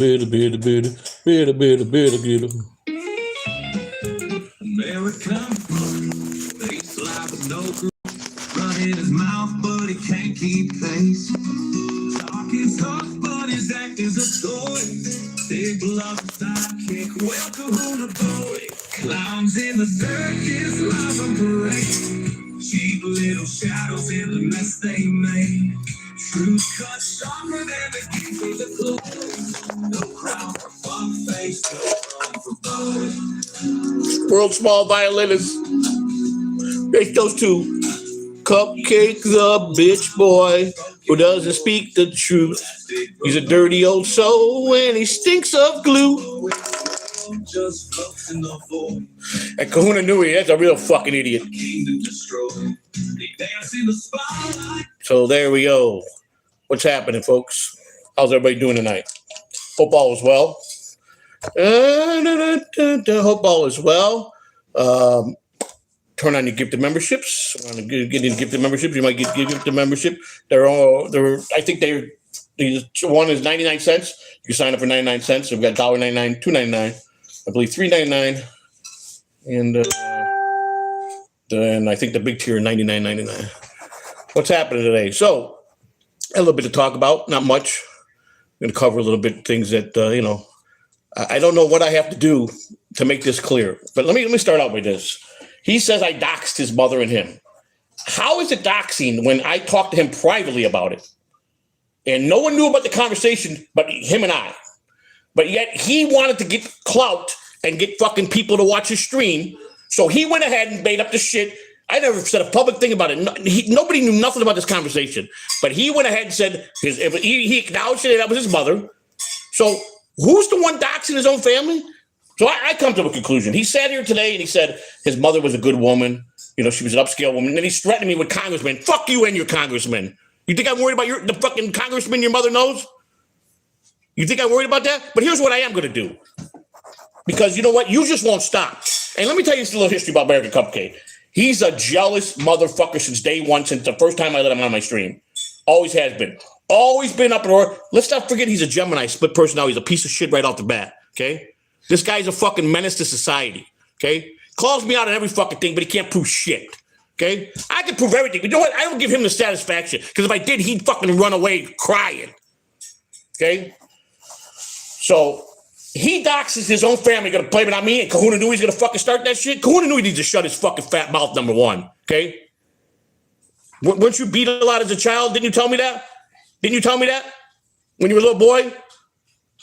Bitter, bitter, bitter, bitter, bitter, bitter, bitter. American face like no run in his mouth, but he can't keep pace. Talking tough, but his act is a toy. Big love sidekick, well Kahuna boy. Clowns in the circus, love and parade. Cheap little shadows in the mess they made. Truth cut sharper than the keepers of clothes. No crown for fuck face, no crown for boys. World's small violinist. It's those two. Cupcake the bitch boy who doesn't speak the truth. He's a dirty old soul and he stinks of glue. And Kahuna Nui, that's a real fucking idiot. So there we go. What's happening, folks? How's everybody doing tonight? Hope all is well. Hope all is well. Turn on your gifted memberships. Want to get in gifted memberships? You might get gifted membership. I think one is 99 cents. You sign up for 99 cents. We've got $1.99, $2.99, I believe $3.99, and then I think the big tier $99.99. What's happening today? So a little bit to talk about. Not much. I'm going to cover a little bit things that I don't know what I have to do to make this clear. But let me start out with this. He says I doxed his mother and him. How is it doxing when I talked to him privately about it? And no one knew about the conversation but him and I. But yet he wanted to get clout and get fucking people to watch his stream. So he went ahead and made up the shit. I never said a public thing about it. Nobody knew nothing about this conversation. But he went ahead and said he acknowledged that was his mother. So who's the one doxing his own family? So I come to a conclusion. He sat here today and he said his mother was a good woman. She was an upscale woman. And then he's threatening me with congressmen. Fuck you and your congressman. You think I'm worried about the fucking congressman your mother knows? You think I'm worried about that? But here's what I am going to do. Because you know what? You just won't stop. And let me tell you a little history about American Cupcake. He's a jealous motherfucker since day one, since the first time I let him on my stream. Always has been. Always been up in order. Let's not forget he's a Gemini, split personality. He's a piece of shit right off the bat, okay? This guy's a fucking menace to society, okay? Calls me out on every fucking thing, but he can't prove shit, okay? I can prove everything. But you know what? I don't give him the satisfaction, because if I did, he'd fucking run away crying, okay? So he doxes his own family, going to blame it on me, and Kahuna Nui's going to fucking start that shit? Kahuna Nui needs to shut his fucking fat mouth, number one, okay? Weren't you beat a lot as a child? Didn't you tell me that? Didn't you tell me that? When you were a little boy?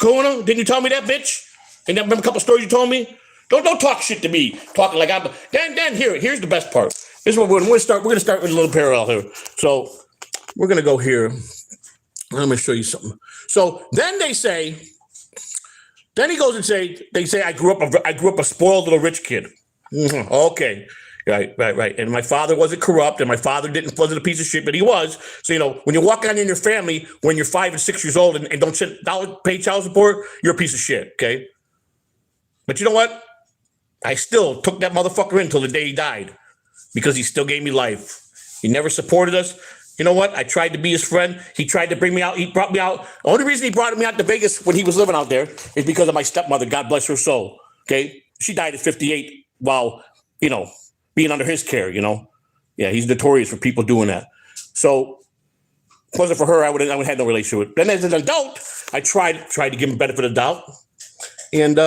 Kahuna, didn't you tell me that, bitch? And then remember a couple stories you told me? Don't talk shit to me. Talking like I'm. Then here's the best part. This is what we're going to start. We're going to start with a little parallel here. So we're going to go here. I'm going to show you something. So then they say. Then he goes and they say I grew up a spoiled little rich kid. Mm-hmm. Okay. Right. And my father wasn't corrupt, and my father wasn't a piece of shit, but he was. So, when you walk on in your family when you're 5 and 6 years old and don't pay child support, you're a piece of shit, okay? But you know what? I still took that motherfucker in until the day he died because he still gave me life. He never supported us. You know what? I tried to be his friend. He tried to bring me out. He brought me out. The only reason he brought me out to Vegas when he was living out there is because of my stepmother. God bless her soul, okay? She died at 58 while, being under his care, Yeah, he's notorious for people doing that. So if it wasn't for her, I would have had no relationship with. Then as an adult, I tried to give him benefit of the doubt. And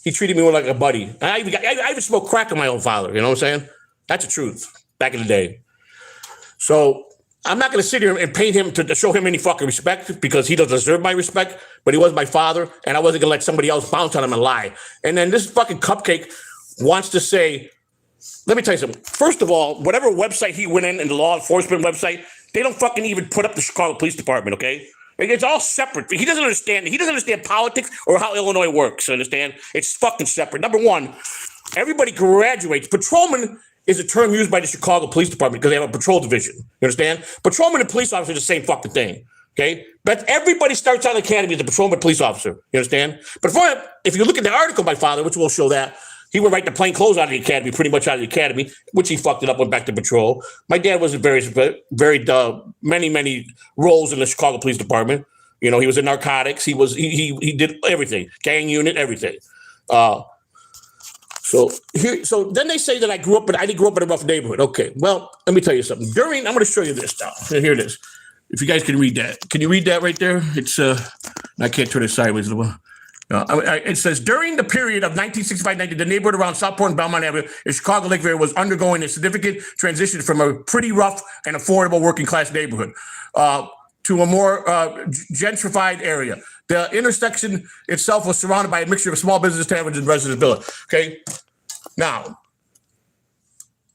he treated me more like a buddy. I even smoked crack with my own father, you know what I'm saying? That's the truth, back in the day. So I'm not going to sit here and paint him to show him any fucking respect because he doesn't deserve my respect, but he was my father, and I wasn't going to let somebody else bounce on him and lie. And then this fucking Cupcake wants to say, let me tell you something. First of all, whatever website he went in the law enforcement website, they don't fucking even put up the Chicago Police Department, okay? It's all separate. He doesn't understand politics or how Illinois works, understand? It's fucking separate. Number one, everybody graduates. Patrolman is a term used by the Chicago Police Department because they have a patrol division. You understand? Patrolman and police officer are the same fucking thing, okay? But everybody starts out in the academy as a patrolman police officer. You understand? But if you look at the article by father, which will show that, he went right to plain clothes out of the academy, pretty much out of the academy, which he fucked it up, went back to patrol. My dad was very many roles in the Chicago Police Department. You know, he was in narcotics. He did everything, gang unit, everything. So then they say that I didn't grow up in a rough neighborhood. Okay, well, let me tell you something. I'm going to show you this now. Here it is. If you guys can read that, can you read that right there? It's I can't turn it sideways. It says during the period of 1965-90, the neighborhood around Southport and Belmont Avenue in Chicago Lake area was undergoing a significant transition from a pretty rough and affordable working class neighborhood to a more gentrified area. The intersection itself was surrounded by a mixture of small business, taverns, and residence villa. Okay, now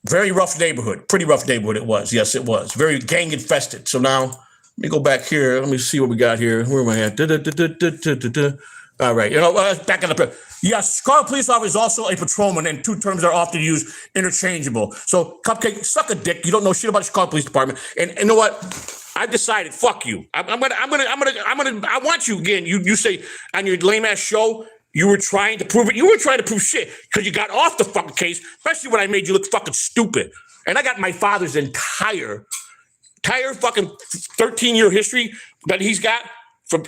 very rough neighborhood, pretty rough neighborhood. It was, yes, it was very gang infested. So now let me go back here. Let me see what we got here. Where am I at? All right, back in the yes, Chicago police officer is also a patrolman, and two terms are often used interchangeable. So, Cupcake, suck a dick. You don't know shit about the Chicago Police Department, and you know what? I've decided. Fuck you. I want you again. You say on your lame ass show you were trying to prove it. You were trying to prove shit because you got off the fucking case, especially when I made you look fucking stupid. And I got my father's entire fucking 13-year history that he's got. From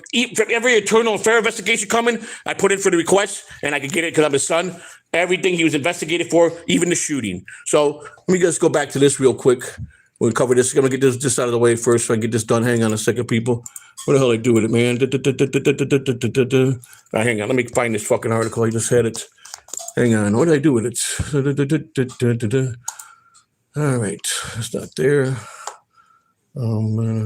every internal affair investigation coming, I put in for the request, and I could get it because I'm his son. Everything he was investigated for, even the shooting. So let me just go back to this real quick. We'll cover this. I'm going to get this out of the way first so I can get this done. Hang on a second, people. What the hell I do with it, man? Hang on. Let me find this fucking article. I just had it. Hang on. What did I do with it? All right. It's not there. No.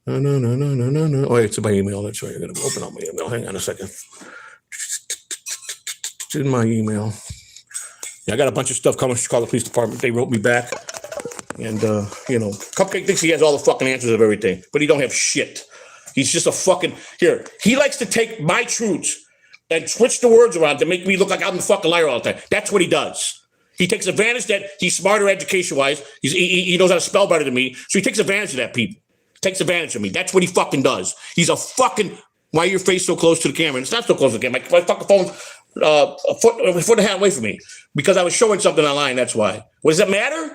Oh, it's in my email. That's right. I gotta open up my email. Hang on a second. It's in my email. Yeah, I got a bunch of stuff coming from Chicago Police Department. They wrote me back. And, Cupcake thinks he has all the fucking answers of everything, but he don't have shit. He's just a fucking, here. He likes to take my truths and switch the words around to make me look like I'm the fucking liar all the time. That's what he does. He takes advantage that he's smarter education-wise. He knows how to spell better than me. So he takes advantage of that, people. Takes advantage of me. That's what he fucking does. He's a fucking, why your face so close to the camera? It's not so close to the camera. My fucking phone's a foot and a half away from me because I was showing something online. That's why. What does that matter?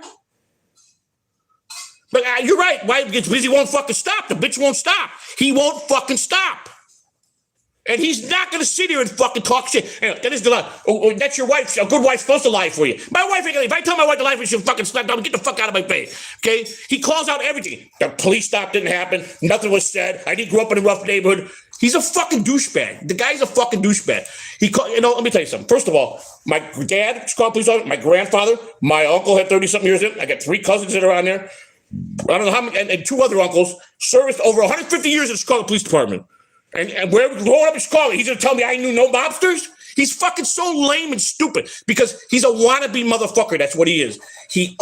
But you're right. Why? Because he won't fucking stop. The bitch won't stop. He won't fucking stop. And he's not going to sit here and fucking talk shit. That is the lie. Oh, that's your wife. A good wife's supposed to lie for you. My wife ain't gonna. If I tell my wife to lie for you, she'll fucking slap down. Get the fuck out of my face. Okay? He calls out everything. The police stop didn't happen. Nothing was said. I didn't grow up in a rough neighborhood. He's a fucking douchebag. The guy's a fucking douchebag. Let me tell you something. First of all, my dad, Chicago police officer, my grandfather, my uncle had 30-something years in. I got 3 cousins that are on there. I don't know how many, and 2 other uncles serviced over 150 years in the Chicago Police Department. And where growing up in Chicago, he's gonna tell me I knew no mobsters? He's fucking so lame and stupid because he's a wannabe motherfucker. That's what he is. He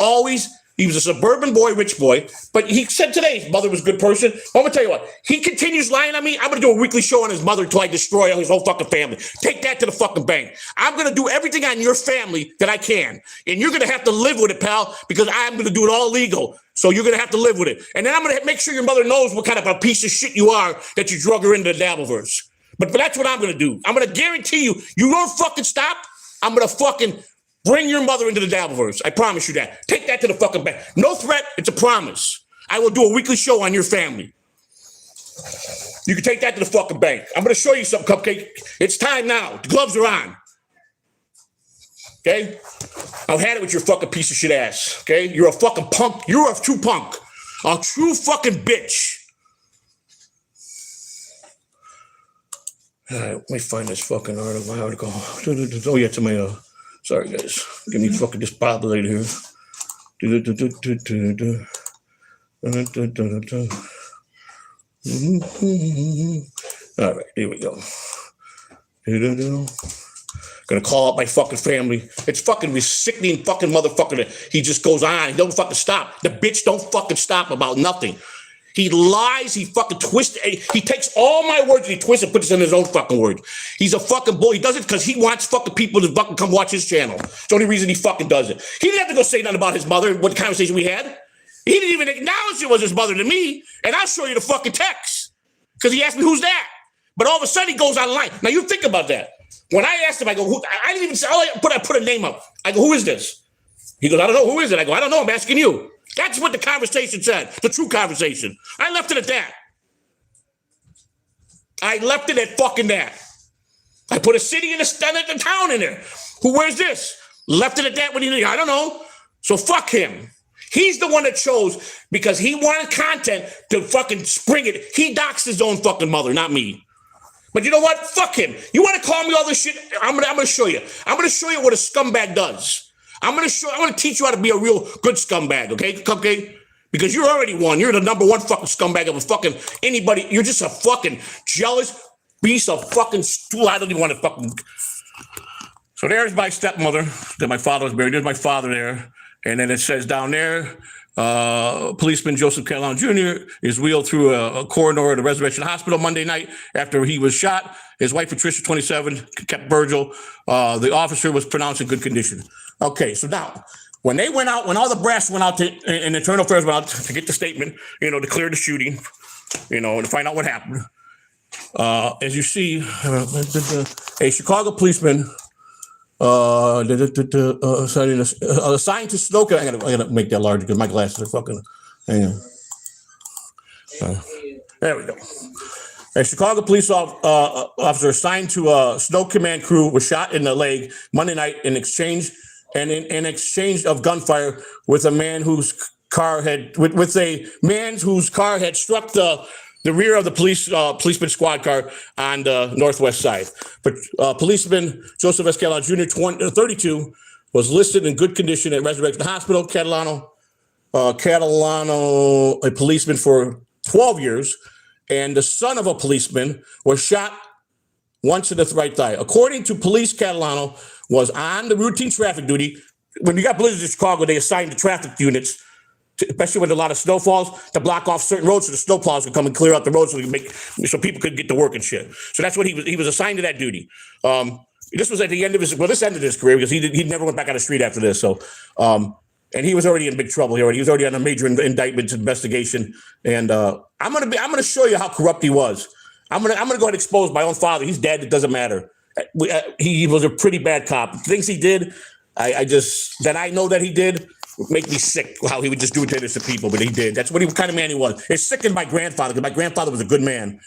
was a suburban boy, rich boy, but he said today his mother was a good person. I'm gonna tell you what, he continues lying on me. I'm gonna do a weekly show on his mother until I destroy his whole fucking family. Take that to the fucking bank. I'm gonna do everything on your family that I can. And you're gonna have to live with it, pal, because I'm gonna do it all legal. So you're going to have to live with it. And then I'm going to make sure your mother knows what kind of a piece of shit you are that you drug her into the Dabbleverse. But that's what I'm going to do. I'm going to guarantee you don't fucking stop. I'm going to fucking bring your mother into the Dabbleverse. I promise you that. Take that to the fucking bank. No threat. It's a promise. I will do a weekly show on your family. You can take that to the fucking bank. I'm going to show you something, Cupcake. It's time now. The gloves are on. Okay? I've had it with your fucking piece of shit ass. Okay? You're a fucking punk. You're a true punk. A true fucking bitch. All right, let me find this fucking article. Oh, yeah, it's in my, sorry, guys. Give me fucking disbobulated here. All right, here we go. Gonna call up my fucking family. It's fucking sickening fucking motherfucker that he just goes on. He don't fucking stop. The bitch don't fucking stop about nothing. He lies. He fucking twists. He takes all my words and he twists and puts it in his own fucking words. He's a fucking bull. He does it because he wants fucking people to fucking come watch his channel. It's the only reason he fucking does it. He didn't have to go say nothing about his mother, what conversation we had. He didn't even acknowledge it was his mother to me. And I'll show you the fucking text. Because he asked me, who's that? But all of a sudden he goes online. Now you think about that. When I asked him, I go, who? I didn't even say, I put a name up. I go, who is this? He goes, I don't know. Who is it? I go, I don't know. I'm asking you. That's what the conversation said. The true conversation. I left it at that. I left it at fucking that. I put a city and a town in there. Who wears this? Left it at that when I don't know. So fuck him. He's the one that chose because he wanted content to fucking spring it. He doxed his own fucking mother, not me. But you know what? Fuck him. You want to call me all this shit? I'm gonna show you. I'm gonna show you what a scumbag does. I'm gonna teach you how to be a real good scumbag, okay? Cupcake? Because you're already one. You're the number one fucking scumbag of a fucking anybody. You're just a fucking jealous piece of fucking stool. I don't even want to fucking. So there's my stepmother that my father was buried. There's my father there. And then it says down there, policeman Joseph Catalano Jr. is wheeled through a corridor at a Resurrection Hospital Monday night after he was shot. His wife, Patricia, 27, kept Virgil. The officer was pronounced in good condition. Okay, so now, when they went out, when all the brass went out and Internal Affairs went out to get the statement, to clear the shooting, and to find out what happened. As you see, a Chicago policeman assigned to Snow. I gotta make that larger because my glasses are fucking. Hang on. There we go. A Chicago police officer assigned to a Snow Command crew was shot in the leg Monday night in exchange of gunfire with a man whose car had struck the rear of the policeman squad car on the northwest side. But policeman Joseph S. Catalano Jr., 32, was listed in good condition at Resurrection Hospital. Catalano, a policeman for 12 years, and the son of a policeman was shot once in the right thigh. According to police, Catalano was on the routine traffic duty. When you got blizzards in Chicago, they assigned the traffic units, especially with a lot of snow falls, to block off certain roads so the snow plows could come and clear out the roads so people could get to work and shit. So that's what he was assigned to that duty. This was at the end of this ended his career because he never went back on the street after this. So, and he was already in big trouble. He was already on a major indictment investigation. And I'm gonna show you how corrupt he was. I'm gonna go ahead and expose my own father. He's dead. It doesn't matter. He was a pretty bad cop. Things he did, I know that he did. Make me sick how he would just do it to innocent people, but he did. That's what kind of man he was. It sickened my grandfather because my grandfather was a good man.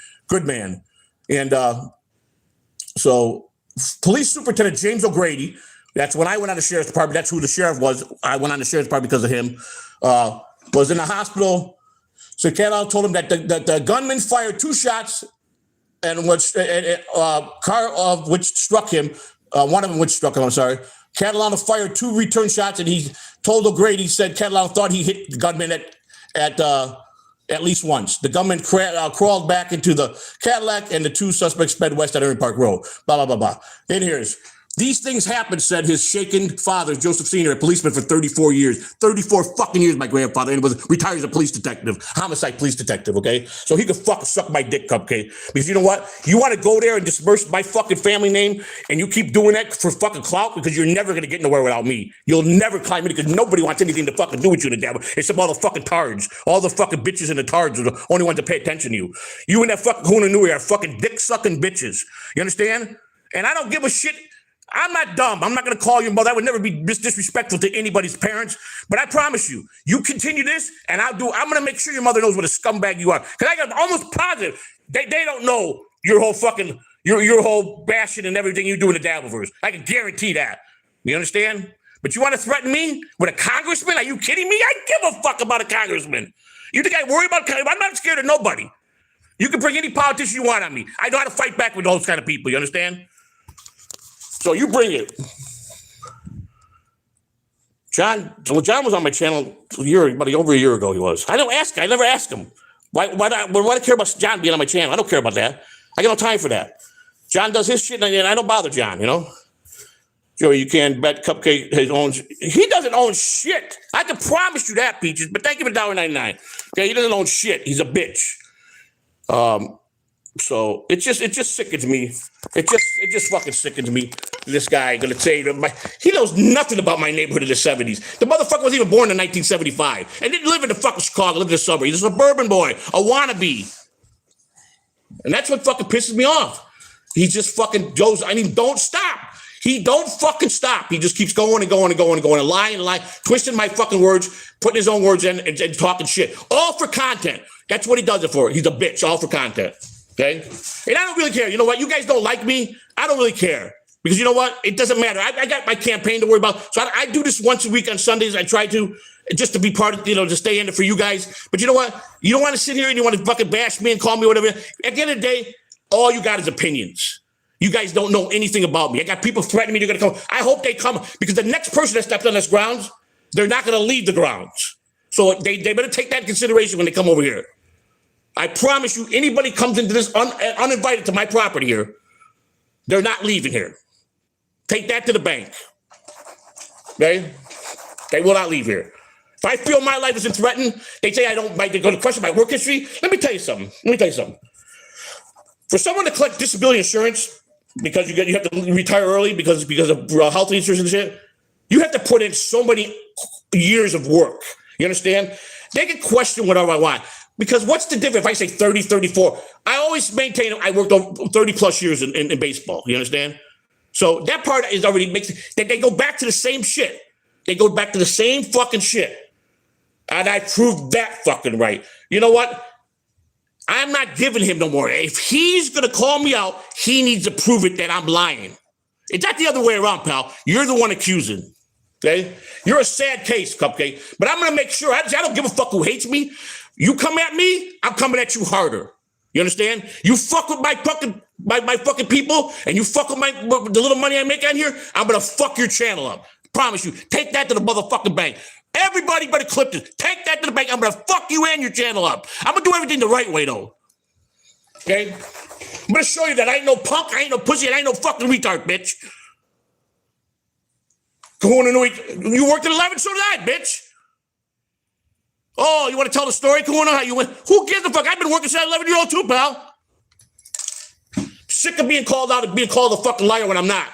And so Police Superintendent James O'Grady, that's when I went on the sheriff's department. That's who the sheriff was. I went on the sheriff's department because of him. Was in the hospital. So Catalano told him that the gunman fired 2 shots and car of which struck him. One of them which struck him. I'm sorry. Catalano fired 2 return shots, and he told O'Grady, he said Catalano thought he hit the gunman at least once. The gunman crawled back into the Cadillac, and the 2 suspects sped west at Irving Park Road. Blah, blah, blah, blah. And here's, these things happened, said his shaken father, Joseph Sr., a policeman for 34 years. 34 fucking years, my grandfather, and was retired as a police detective, homicide police detective, okay? So he could fucking suck my dick, Cupcake. Because you know what? You want to go there and disperse my fucking family name, and you keep doing that for fucking clout, because you're never going to get nowhere without me. You'll never climb in, because nobody wants anything to fucking do with you, the devil. It's all the fucking tards. All the fucking bitches and the tards are the only ones that pay attention to you. You and that fucking Huna Nui are fucking dick-sucking bitches. You understand? And I don't give a shit. I'm not dumb. I'm not going to call your mother. I would never be disrespectful to anybody's parents. But I promise you, you continue this, and I'm going to make sure your mother knows what a scumbag you are. Because I got almost positive they don't know your whole fucking, your whole bashing and everything you do in the Dabbleverse. I can guarantee that. You understand? But you want to threaten me with a congressman? Are you kidding me? I give a fuck about a congressman. You think I worry about? I'm not scared of nobody. You can bring any politician you want on me. I know how to fight back with those kind of people. You understand? So you bring it. John was on my channel over a year ago. He was. I never asked him. Why do I care about John being on my channel? I don't care about that. I got no time for that. John does his shit, and I don't bother John, Joey, you can bet Cupcake owns. He doesn't own shit. I can promise you that, Peaches, but thank you for $1.99. Okay, he doesn't own shit. He's a bitch. So it just sickens me. It just fucking sickens me. This guy gonna say he knows nothing about my neighborhood in the 70s. The motherfucker was even born in 1975 and didn't live in the fucking Chicago, lived in the suburbs. He's a suburban boy, a wannabe. And that's what fucking pisses me off. He just fucking goes, don't stop. He don't fucking stop. He just keeps going and going and going and going and lying, twisting my fucking words, putting his own words in and talking shit. All for content. That's what he does it for. He's a bitch, all for content. Okay? And I don't really care. You know what? You guys don't like me. I don't really care. Because you know what? It doesn't matter. I got my campaign to worry about. So I do this once a week on Sundays. I try to, just to be part of, to stay in it for you guys. But you know what? You don't want to sit here and you want to fucking bash me and call me whatever. At the end of the day, all you got is opinions. You guys don't know anything about me. I got people threatening me. They're going to come. I hope they come, because the next person that steps on this grounds, they're not going to leave the grounds. So they better take that into consideration when they come over here. I promise you, anybody comes into this uninvited to my property here, they're not leaving here. Take that to the bank. Okay? They will not leave here. If I feel my life isn't threatened, they say they go to question my work history. Let me tell you something. For someone to collect disability insurance because you have to retire early because of health insurance and shit, you have to put in so many years of work. You understand? They can question whatever I want. Because what's the difference if I say 30, 34? I always maintain I worked over 30 plus years in baseball. You understand? So that part is already mixed. They go back to the same shit. They go back to the same fucking shit. And I proved that fucking right. You know what? I'm not giving him no more. If he's going to call me out, he needs to prove it that I'm lying. It's not the other way around, pal. You're the one accusing. Okay? You're a sad case, Cupcake. But I'm going to make sure. I don't give a fuck who hates me. You come at me, I'm coming at you harder. You understand? You fuck with my fucking people, and you fuck with the little money I make on here, I'm gonna fuck your channel up. Promise you. Take that to the motherfucking bank. Everybody better clip this. Take that to the bank. I'm gonna fuck you and your channel up. I'm gonna do everything the right way though. Okay? I'm gonna show you that I ain't no punk, I ain't no pussy, and I ain't no fucking retard, bitch. You worked at 11, so did I, bitch. Oh, you want to tell the story, Kahuna, how you went? Who gives a fuck? I've been working since 11-year-old too, pal. Sick of being called out and being called a fucking liar when I'm not.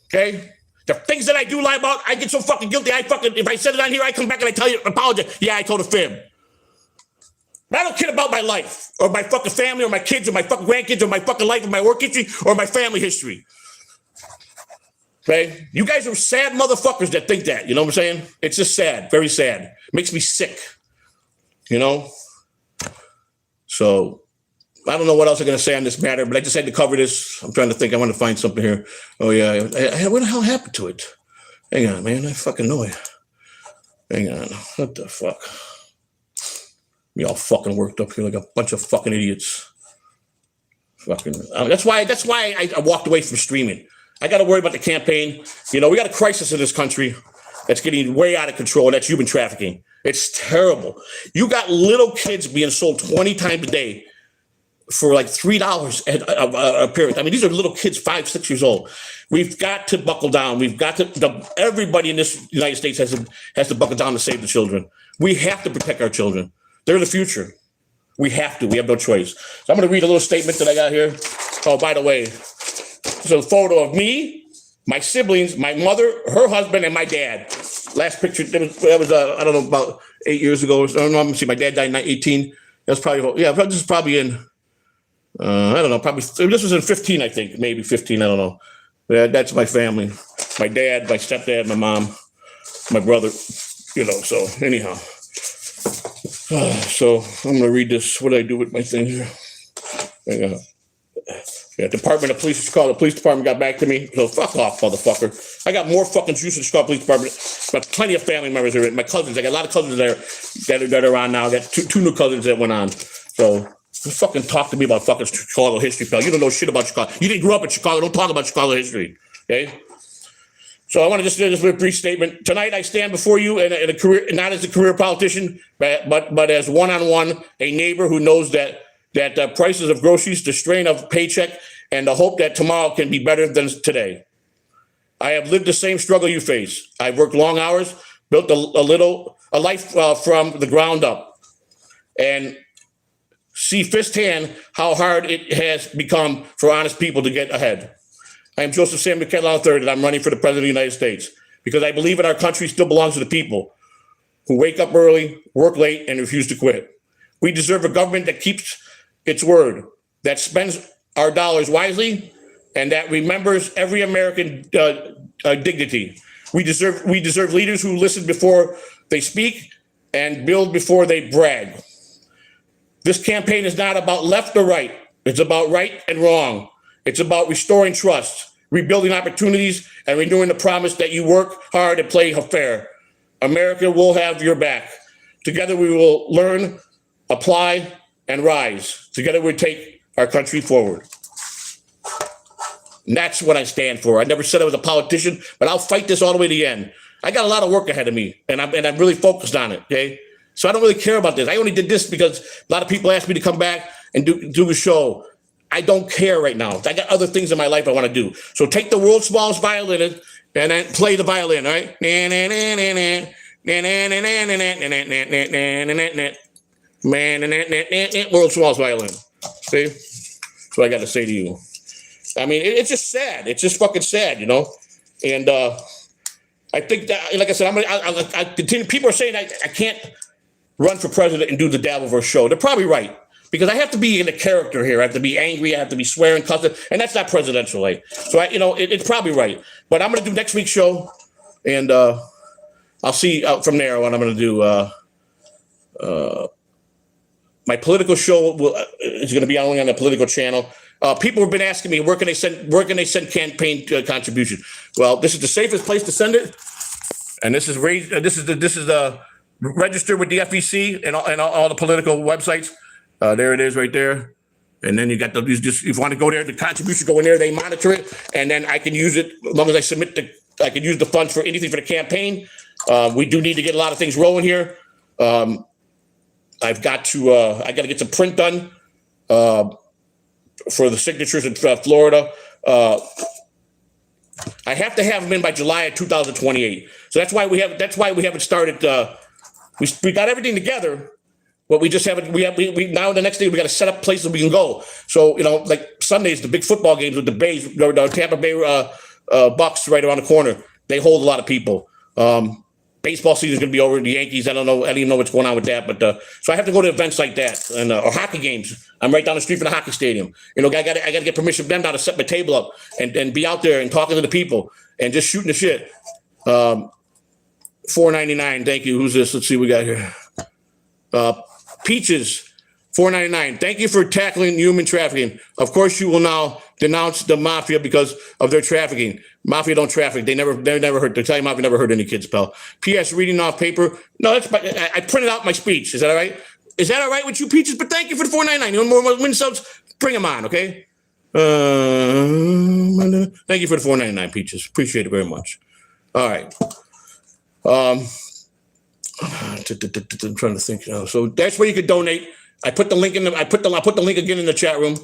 Okay? The things that I do lie about, I get so fucking guilty. If I said it on here, I come back and I tell you, apologize. Yeah, I told a fib. But I don't care about my life or my fucking family or my kids or my fucking grandkids or my fucking life or my work history or my family history. Okay? You guys are sad motherfuckers that think that. You know what I'm saying? It's just sad. Very sad. Makes me sick. You know? So, I don't know what else I'm going to say on this matter, but I just had to cover this. I'm trying to think. I want to find something here. Oh, yeah. What the hell happened to it? Hang on, man. I fucking know it. Hang on. What the fuck? We all fucking worked up here like a bunch of fucking idiots. Fucking. That's why I walked away from streaming. I got to worry about the campaign. You know, we got a crisis in this country that's getting way out of control, and that's human trafficking. It's terrible. You got little kids being sold 20 times a day for like $3 a period. I mean, these are little kids, 5, 6 years old. We've got to buckle down. We've got to. Everybody in this United States has to buckle down to save the children. We have to protect our children. They're the future. We have to. We have no choice. So I'm going to read a little statement that I got here. Oh, by the way. So a photo of me, my siblings, my mother, her husband, and my dad. Last picture, that was I don't know, about 8 years ago. I don't know, let me see, my dad died in 1918. That was probably, this is probably in, I don't know, probably, this was in 15, I think, maybe 15, I don't know. That's my family. My dad, my stepdad, my mom, my brother, so anyhow. So I'm going to read this. What do I do with my thing here? Hang on. Yeah, Department of Police, Chicago Police Department got back to me. So fuck off, motherfucker. I got more fucking juice in the Chicago Police Department. But plenty of family members are in. My cousins, I got a lot of cousins there that are on now. I got two new cousins that went on. So just fucking talk to me about fucking Chicago history, pal. You don't know shit about Chicago. You didn't grow up in Chicago. Don't talk about Chicago history. Okay? So I want to just do this with a brief statement. Tonight I stand before you in a career, not as a career politician, but as one-on-one, a neighbor who knows that the prices of groceries, the strain of paycheck, and the hope that tomorrow can be better than today. I have lived the same struggle you face. I've worked long hours, built a life from the ground up, and see firsthand how hard it has become for honest people to get ahead. I am Joseph Samuel Catalano III, and I'm running for the President of the United States because I believe in our country still belongs to the people who wake up early, work late, and refuse to quit. We deserve a government that keeps its word, that spends our dollars wisely, and that remembers every American dignity. We deserve leaders who listen before they speak and build before they brag. This campaign is not about left or right. It's about right and wrong. It's about restoring trust, rebuilding opportunities, and renewing the promise that you work hard and play fair. America will have your back. Together we will learn, apply, and rise. Together we take our country forward. And that's what I stand for. I never said I was a politician, but I'll fight this all the way to the end. I got a lot of work ahead of me, and I'm really focused on it, okay? So I don't really care about this. I only did this because a lot of people asked me to come back and do a show. I don't care right now. I got other things in my life I want to do. So take the world's smallest violin and then play the violin, all right? World's smallest violin. See? That's what I got to say to you. I mean, it's just sad. It's just fucking sad, you know? And I think that, like I said, I continue. People are saying I can't run for president and do the Dabbleverse show. They're probably right. Because I have to be in a character here. I have to be angry. I have to be swearing, cussing, and that's not presidential. So it's probably right. But I'm going to do next week's show, and I'll see from there what I'm going to do. My political show is going to be only on the political channel. People have been asking me where can they send campaign contributions. Well, this is the safest place to send it, and this is registered with the FEC and all the political websites. There it is right there. And then you got these, just if you want to go there, the contribution go in there, they monitor it, and then I can use it as long as I submit I can use the funds for anything for the campaign. We do need to get a lot of things rolling here. I got to get some print done for the signatures in Florida. I have to have them in by July of 2028. So that's why we haven't started. We got everything together. But we just haven't. We now the next day we got to set up places we can go. So like Sundays, the big football games with the Bays, the Tampa Bay Bucks right around the corner. They hold a lot of people. Baseball season is going to be over. The Yankees. I don't even know what's going on with that. But so I have to go to events like that and or hockey games. I'm right down the street from the hockey stadium. I got to get permission from them now to set my table up and be out there and talking to the people and just shooting the shit. $4.99. Thank you. Who's this? Let's see what we got here. Peaches, $4.99. Thank you for tackling human trafficking. Of course, you will now denounce the mafia because of their trafficking. Mafia don't traffic. They never hurt. The Italian mafia never hurt any kids, pal. P.S. Reading off paper. No, I printed out my speech. Is that all right? Is that all right with you, Peaches? But thank you for the $4.99. You want more win subs? Bring them on, okay? Thank you for the $4.99, Peaches. Appreciate it very much. All right. I'm trying to think. So that's where you could donate. I put the link in. I put the link again in the chat room.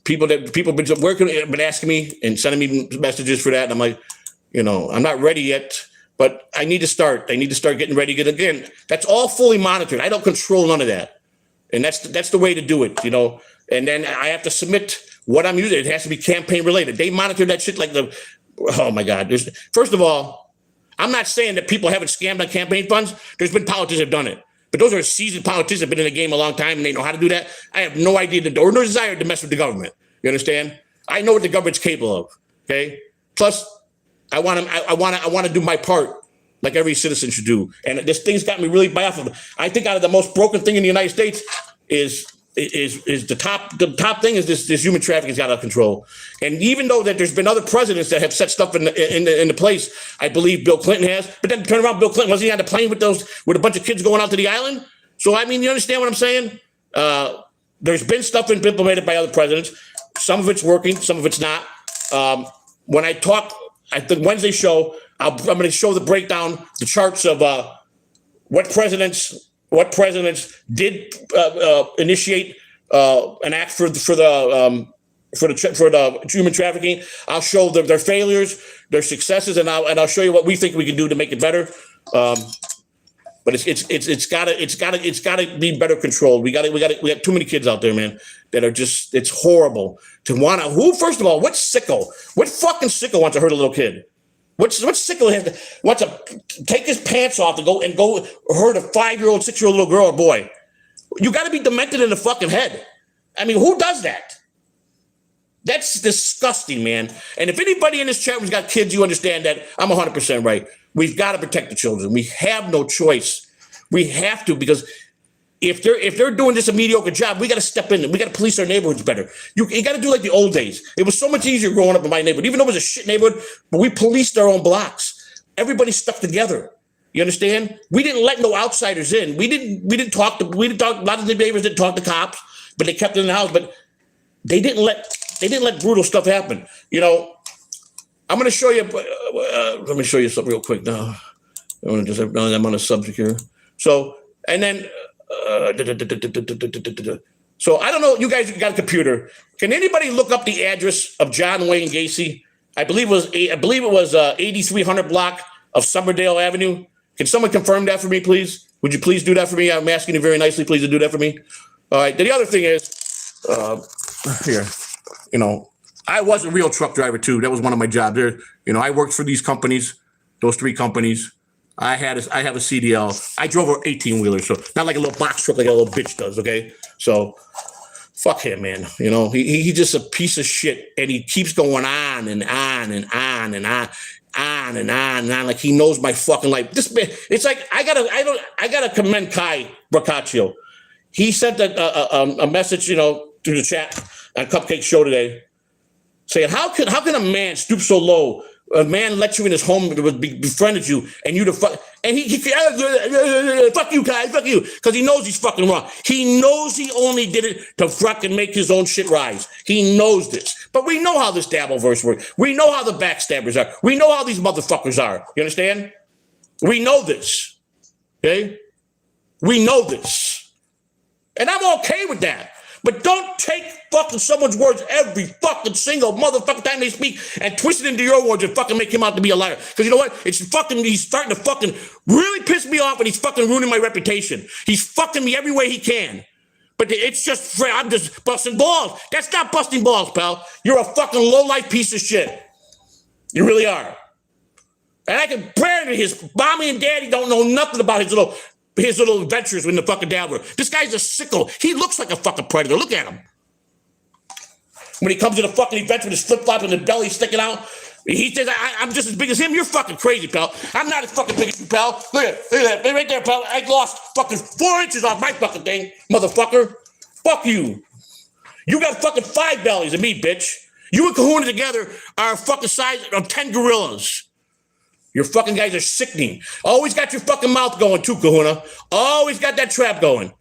People have been asking me and sending me messages for that, and I'm like, I'm not ready yet, but I need to start. I need to start getting ready. Again, that's all fully monitored. I don't control none of that, and that's the way to do it. And then I have to submit what I'm using. It has to be campaign related. They monitor that shit like oh my God. First of all, I'm not saying that people haven't scammed on campaign funds. There's been politicians have done it. But those are seasoned politicians that have been in the game a long time and they know how to do that. I have no idea or no desire to mess with the government. You understand? I know what the government's capable of. Okay. Plus, I want to do my part like every citizen should do. And this thing's got me really baffled. I think out of the most broken thing in the United States is the top thing is this human trafficking's got out of control. And even though that there's been other presidents that have set stuff in the place, I believe Bill Clinton has. But then turn around, Bill Clinton wasn't he on the plane with a bunch of kids going out to the island? So I mean, you understand what I'm saying? There's been stuff implemented by other presidents. Some of it's working, some of it's not. When I talk at the Wednesday show, I'm going to show the breakdown, the charts of what presidents did initiate an act for the human trafficking. I'll show their failures, their successes, and I'll show you what we think we can do to make it better. But it's gotta be better controlled. We got too many kids out there, man, that are just, it's horrible to want to. First of all, what fucking sicko wants to hurt a little kid? What sicko wants to take his pants off and go hurt a 5-year-old, 6-year-old little girl or boy? You got to be demented in the fucking head. I mean, who does that? That's disgusting, man. And if anybody in this chat room's got kids, you understand that I'm 100% right. We've got to protect the children. We have no choice. We have to, because if they're doing just a mediocre job, we got to step in. We got to police our neighborhoods better. You got to do like the old days. It was so much easier growing up in my neighborhood, even though it was a shit neighborhood, but we policed our own blocks. Everybody stuck together. You understand? We didn't let no outsiders in. We didn't talk. A lot of the neighbors didn't talk to cops, but they kept it in the house. But they didn't let brutal stuff happen. You know, I'm going to show you. Let me show you something real quick now. I'm on a subject here. So, and then. So I don't know. You guys got a computer. Can anybody look up the address of John Wayne Gacy? I believe it was 8300 block of Somerdale Avenue. Can someone confirm that for me, please? Would you please do that for me? I'm asking you very nicely, please, to do that for me. All right. The other thing is, here, you know, I was a real truck driver too. That was one of my jobs. There, you know, I worked for these companies, those 3 companies. I have a CDL. I drove an 18-wheeler, so not like a little box truck like a little bitch does, okay? So fuck him, man. You know, he's just a piece of shit, and he keeps going on and on and on and on and on and on, like he knows my fucking life. This man, it's like I gotta commend Kai Braccaccio. He sent a message, you know, through the chat on Cupcake Show today, saying how can a man stoop so low? A man let you in his home, befriended you, and you the fuck, and he fuck you, Kai, fuck you, because he knows he's fucking wrong. He knows he only did it to fucking make his own shit rise. He knows this, but we know how this Dabbleverse works. We know how the backstabbers are. We know how these motherfuckers are. You understand? We know this. Okay? We know this, and I'm okay with that. But don't take fucking someone's words every fucking single motherfucking time they speak and twist it into your words and fucking make him out to be a liar. Because you know what? He's starting to fucking really piss me off, and he's fucking ruining my reputation. He's fucking me every way he can. But it's just, I'm just busting balls. That's not busting balls, pal. You're a fucking low-life piece of shit. You really are. And I can brand his mommy and daddy don't know nothing about his little adventures with the fucking dabbler. This guy's a sicko. He looks like a fucking predator. Look at him. When he comes to the fucking event with his flip-flop and the belly sticking out, he says, I'm just as big as him. You're fucking crazy, pal. I'm not as fucking big as you, pal. Look at that. Right there, pal. I lost fucking 4 inches off my fucking thing, motherfucker. Fuck you. You got fucking 5 bellies of me, bitch. You and Kahuna together are a fucking size of 10 gorillas. Your fucking guys are sickening. Always got your fucking mouth going too, Kahuna. Always got that trap going.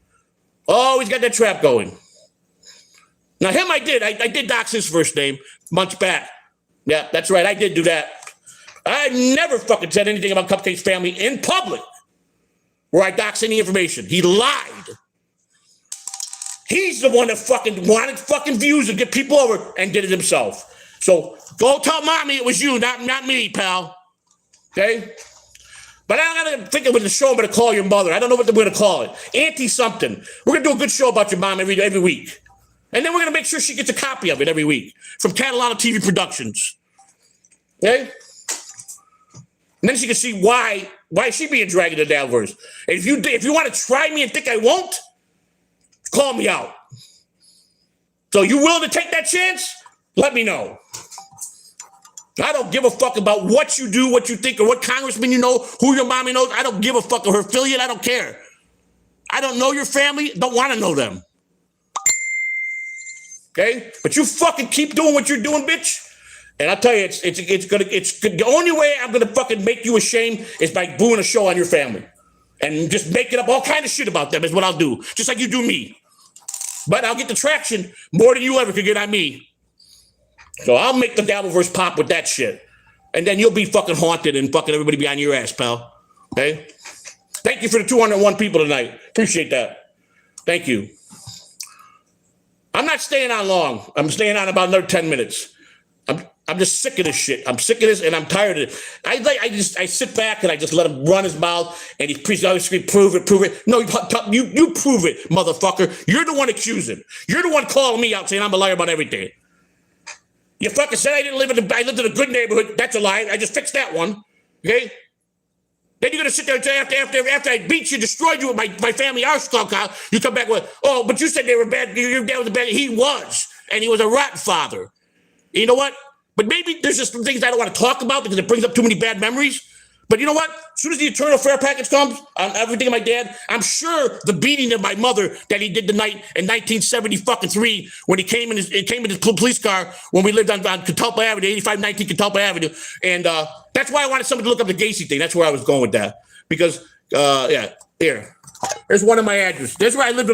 Always got that trap going. Now him I did dox his first name months back. Yeah, that's right. I did do that. I never fucking said anything about Cupcake's family in public where I doxed any information. He lied. He's the one that fucking wanted fucking views to get people over and did it himself. So go tell mommy it was you, not me, pal. Okay? But I'm not thinking with the show I'm going to call your mother. I don't know what we're going to call it. Auntie something. We're going to do a good show about your mom every week. And then we're going to make sure she gets a copy of it every week from Catalano TV Productions. Okay? And then she can see why she being dragged into the Dabbleverse. And if you want to try me and think I won't, call me out. So you willing to take that chance? Let me know. I don't give a fuck about what you do, what you think, or what congressman you know, who your mommy knows. I don't give a fuck, or her affiliate. I don't care. I don't know your family. Don't want to know them. Okay? But you fucking keep doing what you're doing, bitch. And I'll tell you, it's the only way I'm gonna fucking make you ashamed is by doing a show on your family. And just making up all kind of shit about them is what I'll do. Just like you do me. But I'll get the traction more than you ever could get on me. So I'll make the Dabbleverse pop with that shit. And then you'll be fucking haunted and fucking everybody be on your ass, pal. Okay? Thank you for the 201 people tonight. Appreciate that. Thank you. I'm not staying on long. I'm staying on about another 10 minutes. I'm just sick of this shit. I'm sick of this and I'm tired of it. I sit back and I just let him run his mouth and he's always screaming, prove it. No, you prove it, motherfucker. You're the one accusing. You're the one calling me out saying I'm a liar about everything. You fucking said I lived in a good neighborhood. That's a lie. I just fixed that one. Okay? Then you're gonna sit there and say after I beat you, destroyed you with my family arse cloud, you come back with, oh, but you said they were bad. Your dad was a bad. He was, and he was a rotten father. You know what? But maybe there's just some things I don't want to talk about because it brings up too many bad memories. But you know what? As soon as the Eternal Fair package comes on everything of my dad, I'm sure the beating of my mother that he did the night in 1973 when he came in his police car when we lived on Catalpa Avenue, 8519 Catalpa Avenue. And that's why I wanted somebody to look up the Gacy thing. That's where I was going with that. Because, here. There's one of my addresses. That's where I lived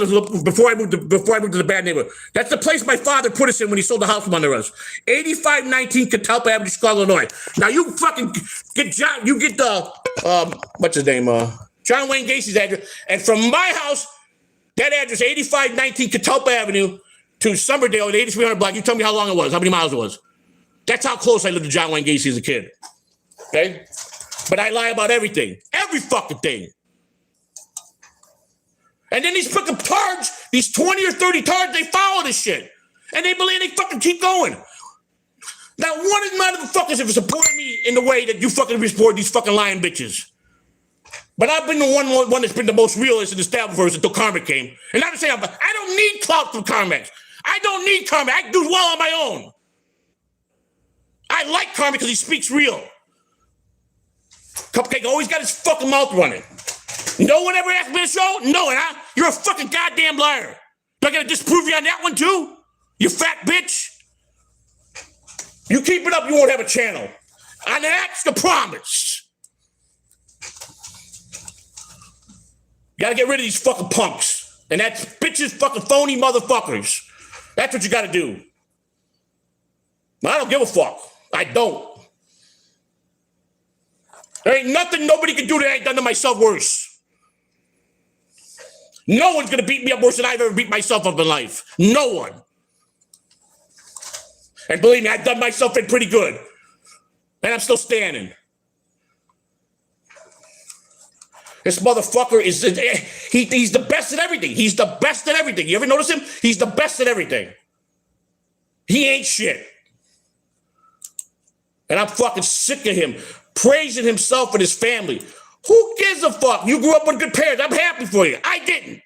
before I moved to the bad neighborhood. That's the place my father put us in when he sold the house from under us. 8519 Catalpa Avenue, Chicago, Illinois. Now you fucking get John. You get the what's his name? John Wayne Gacy's address. And from my house, that address, 8519 Catalpa Avenue to Somerdale, the 8300 block. You tell me how long it was, how many miles it was. That's how close I lived to John Wayne Gacy as a kid. Okay, but I lie about everything, every fucking thing. And then these fucking tards, these 20 or 30 tards, they follow this shit. And they believe they fucking keep going. Now, one of the motherfuckers have supported me in the way that you fucking support these fucking lying bitches. But I've been the one that's been the most realist and established for us until Karma came. And I'm saying, I don't need clout from Carmex. I don't need Karma. I can do well on my own. I like Karma because he speaks real. Cupcake always got his fucking mouth running. No one ever asked me to show? No, you're a fucking goddamn liar. Do I gotta disprove you on that one too? You fat bitch. You keep it up, you won't have a channel. And that's the promise. You gotta get rid of these fucking punks. And that's bitches, fucking phony motherfuckers. That's what you gotta do. I don't give a fuck. I don't. There ain't nothing nobody can do that I ain't done to myself worse. No one's gonna beat me up worse than I've ever beat myself up in life. No one. And believe me, I've done myself in pretty good. And I'm still standing. This motherfucker is, he's the best at everything. He's the best at everything. You ever notice him? He's the best at everything. He ain't shit. And I'm fucking sick of him praising himself and his family. Who gives a fuck? You grew up with good parents. I'm happy for you. I didn't.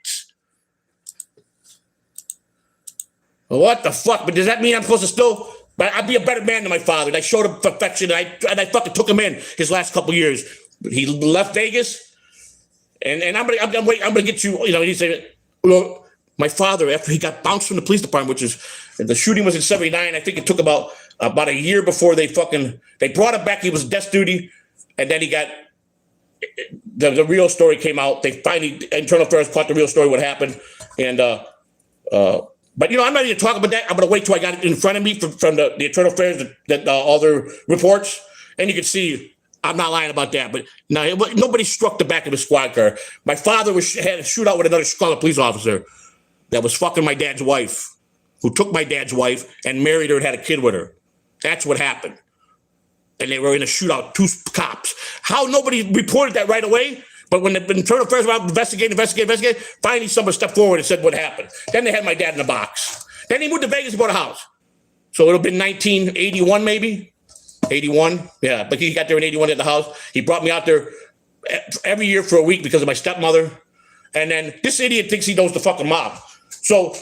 What the fuck? But does that mean I'm supposed to still? But I'd be a better man than my father. And I showed him perfection. And I fucking took him in his last couple years. He left Vegas, and I'm gonna get you. You know, he said, look, my father, after he got bounced from the police department, which is the shooting was in '79. I think it took about a year before they brought him back. He was desk duty, and then he got. The real story came out. They finally, Internal Affairs caught the real story, what happened. And, but, you know, I'm not even talking about that. I'm going to wait till I got it in front of me from the Internal Affairs, all their reports. And you can see I'm not lying about that. But no, nobody struck the back of his squad car. My father had a shootout with another Chicago police officer that was fucking my dad's wife, who took my dad's wife and married her and had a kid with her. That's what happened. And they were in a shootout, 2 cops. How nobody reported that right away? But when the Internal Affairs were investigating, finally somebody stepped forward and said what happened. Then they had my dad in a box. Then he moved to Vegas and bought a house. So it'll have been 1981 maybe? 81? Yeah, but he got there in 81 at the house. He brought me out there every year for a week because of my stepmother. And then this idiot thinks he knows the fucking mob. So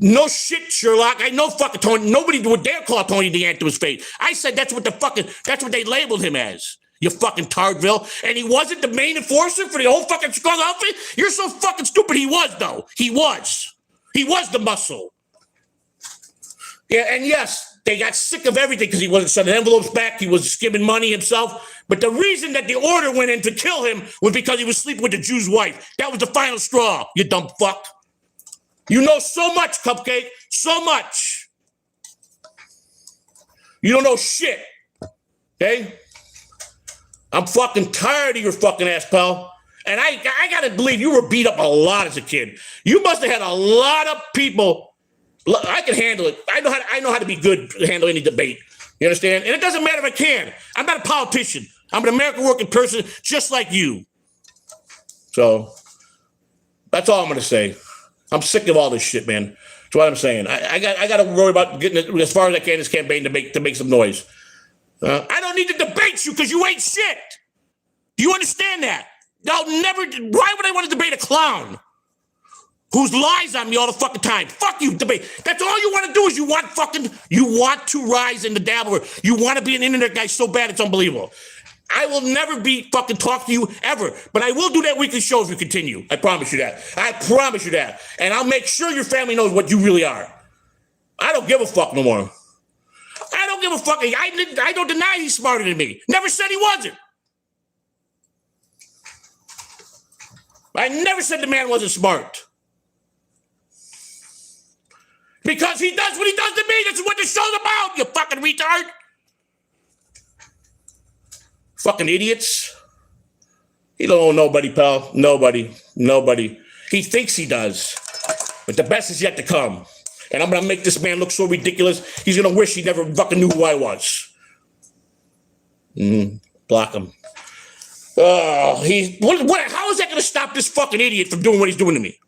no shit, Sherlock. I know fucking Tony. Nobody would dare call Tony DeAnt to his face. I said that's what they labeled him as. You fucking Tardville. And he wasn't the main enforcer for the whole fucking Chicago outfit? You're so fucking stupid. He was, though. He was. He was the muscle. Yeah, and yes, they got sick of everything because he wasn't sending envelopes back. He was skimming money himself. But the reason that the order went in to kill him was because he was sleeping with the Jew's wife. That was the final straw, you dumb fuck. You know so much, Cupcake. So much. You don't know shit. Okay? I'm fucking tired of your fucking ass, pal. And I gotta believe you were beat up a lot as a kid. You must have had a lot of people. I can handle it. I know how to be good to handle any debate. You understand? And it doesn't matter if I can. I'm not a politician. I'm an American working person just like you. So that's all I'm gonna say. I'm sick of all this shit, man. That's what I'm saying. I got to worry about getting it as far as I can in this campaign to make some noise. I don't need to debate you because you ain't shit. Do you understand that? Why would I want to debate a clown whose lies on me all the fucking time? Fuck you, debate. That's all you want to do is you want to rise in the dabble. You want to be an internet guy so bad it's unbelievable. I will never be fucking talk to you ever, but I will do that weekly show if you continue. I promise you that. I promise you that. And I'll make sure your family knows what you really are. I don't give a fuck no more. I don't give a fuck. I don't deny he's smarter than me. Never said he wasn't. I never said the man wasn't smart. Because he does what he does to me. That's what the show's about, you fucking retard. Fucking idiots. He don't owe nobody, pal. Nobody. He thinks he does. But the best is yet to come. And I'm going to make this man look so ridiculous, he's going to wish he never fucking knew who I was. Block him. Oh, how is that going to stop this fucking idiot from doing what he's doing to me?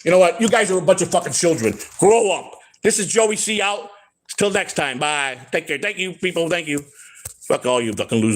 You know what? You guys are a bunch of fucking children. Grow up. This is Joey C out. Till next time. Bye. Take care. Thank you, people. Thank you. Fuck all you fucking losers.